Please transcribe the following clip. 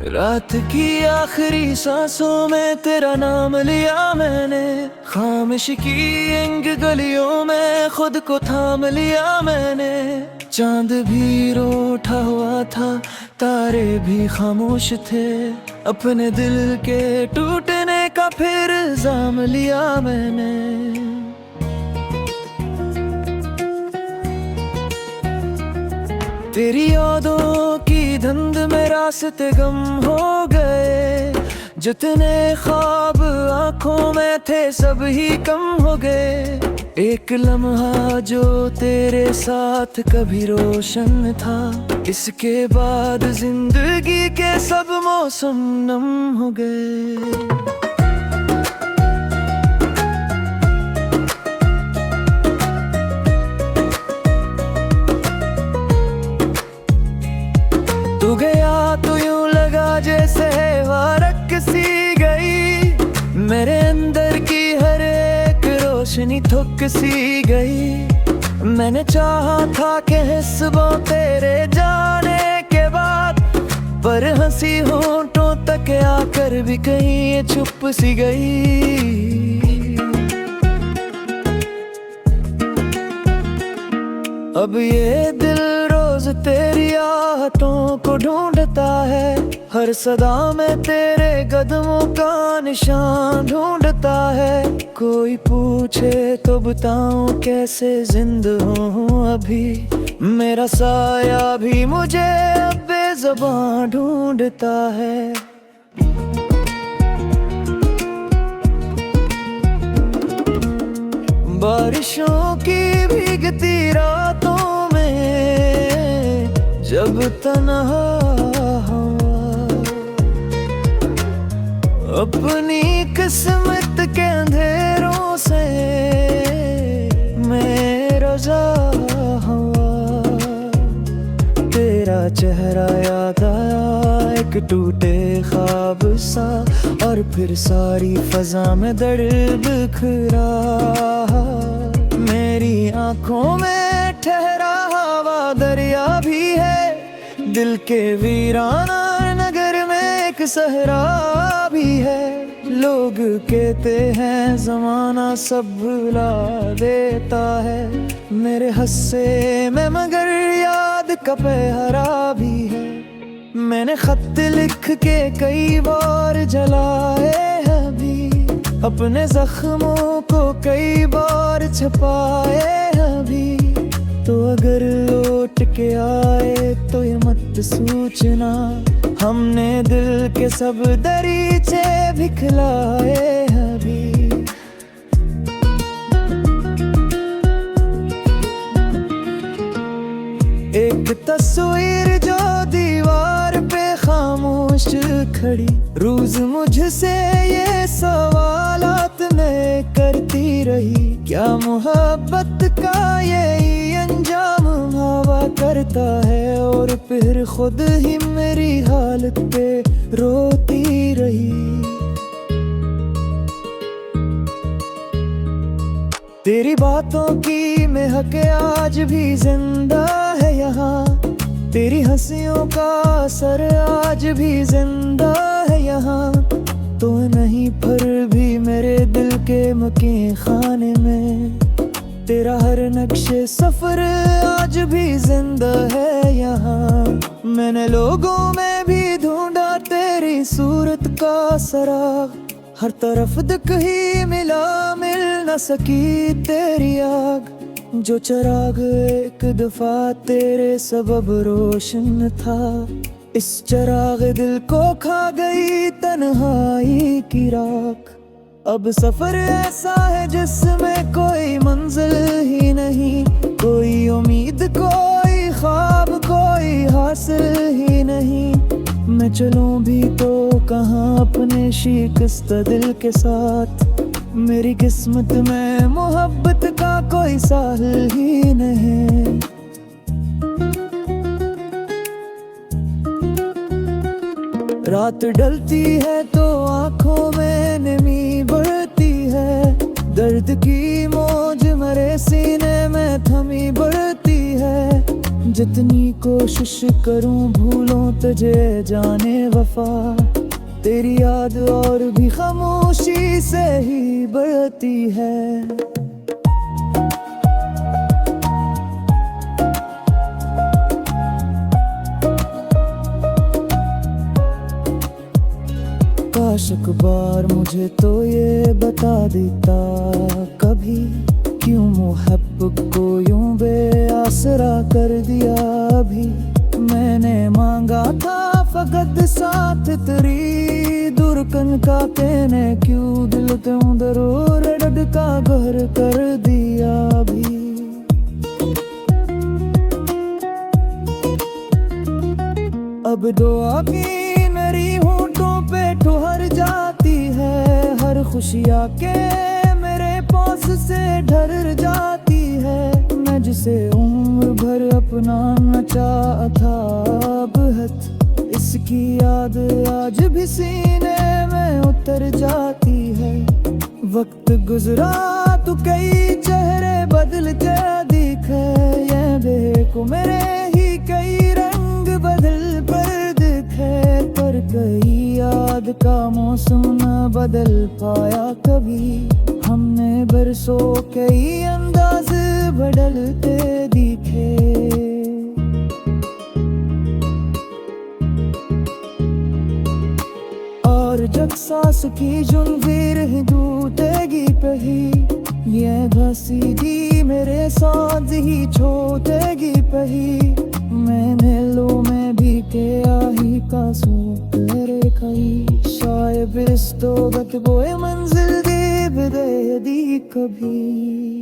रात की आखिरी सांसों में तेरा नाम लिया मैंने, खामोश की इन गलियों में खुद को थाम लिया मैंने। चांद भी रो उठा हुआ था, तारे भी खामोश थे, अपने दिल के टूटने का फिर इल्जाम लिया मैंने। तेरी यादों की धुंध में रास्ते गम हो गए, जितने ख्वाब आंखों में थे सब ही कम हो गए। एक लम्हा जो तेरे साथ कभी रोशन था, इसके बाद जिंदगी के सब मौसम नम हो गए। तू गया तो यूं लगा जैसे वारक सी गई, मेरे अंदर की हर एक रोशनी थुक सी गई। मैंने चाहा था कि हिस्स वो तेरे जाने के बाद, पर हंसी होंठों तक आकर भी कहीं ये छुप सी गई। अब ये दिल रोज तेरी आहटों को ढूंढता है, हर सदा में तेरे कदमों का निशान ढूंढता है। कोई पूछे तो बताऊं कैसे जिंदा हूँ अभी, मेरा साया भी मुझे अब बेज़ुबान ढूंढता है। बारिशों की भीगती रातों में जब तन्हा हुआ, अपनी किस्मत के अंधेरों से मैं रज़ा हुआ। तेरा चेहरा याद आया एक टूटे ख्वाब सा, और फिर सारी फजा में दर्द बिखरा। मेरी आंखों में ठहरा हवा दरिया भी है, दिल के वीराना नगर में एक सहरा भी है। लोग कहते हैं ज़माना सब भुला देता है, मेरे हस्से में मगर याद का पहरा भी है। मैंने खत लिख के कई बार जलाए हैं भी, अपने जख्मों को कई बार छुपाए हैं भी। तो अगर लौट के आए तो ये मत सोचना, हमने दिल के सब दरीचे बिखलाए हैं भी। एक तस्वीर जो दीवार पे खामोश खड़ी, रोज मुझसे ये सवालात मैं करती रही। क्या मोहब्बत का यही अंजाम हवा करता है, और फिर खुद ही मेरी हालत पे रोती रही। तेरी बातों की महक आज भी जिंदा है यहाँ, तेरी हंसियों का असर आज भी जिंदा है यहाँ। तो नहीं पर भी मेरे दिल के मकीन खाने में, तेरा हर नक्शे सफर आज भी जिंदा है यहाँ। मैंने लोगों में भी ढूंढा तेरी सूरत का सराग, हर तरफ दिख ही मिला मिल न सकी तेरी आग। जो चिराग एक दफा तेरे सबब रोशन था, इस चिराग दिल को खा गई तन्हाई की राख। अब सफर ऐसा है जिसमें कोई मंजिल ही नहीं, कोई उम्मीद कोई ख्वाब कोई हासिल ही नहीं। मैं चलूं भी तो कहाँ अपने शिकस्त दिल के साथ, मेरी किस्मत में मोहब्बत का कोई साहिल ही नहीं। रात ढलती है तो आंखों में नमी बढ़ती है, दर्द की मौज मेरे सीने में थमी बढ़ती है। कितनी कोशिश करूं भूलों तुझे जाने वफा, तेरी याद और भी खामोशी से ही बढ़ती है। काश एक बार मुझे तो ये बता देता कभी, क्यों मोहब्बत को यूं बेआसरा कर दिया अभी। मैंने मांगा था फकत साथ तेरी दुर्कन का, तेने क्यों दिल ते दरोर डड का घर कर दिया अभी। अब दुआ की मेरी होंठों पे ठुहर जाती है, हर खुशियाँ के मेरे पास से ढर जाती है। मैं जिसे उम्र भर अपना नचा था बेहद, इसकी याद आज भी सीने में उतर जाती है। वक्त गुजरा तो कई चेहरे बदलते दिखे, ये देखो मेरे ही कई रंग बदल पर दिखे। पर कई याद का मौसम न बदल पाया कभी, हमने बरसों कई अंदाज बदलते दिखे। और जब सांस की जुल्फीर ही टूटेगी पही, ये घसी दी मेरे साथ ही छोटेगी पही। मैंने लो में भी के आही का सूप तेरे खाई, शायद बिस्तोगत बोए मंजिल दे दी कभी।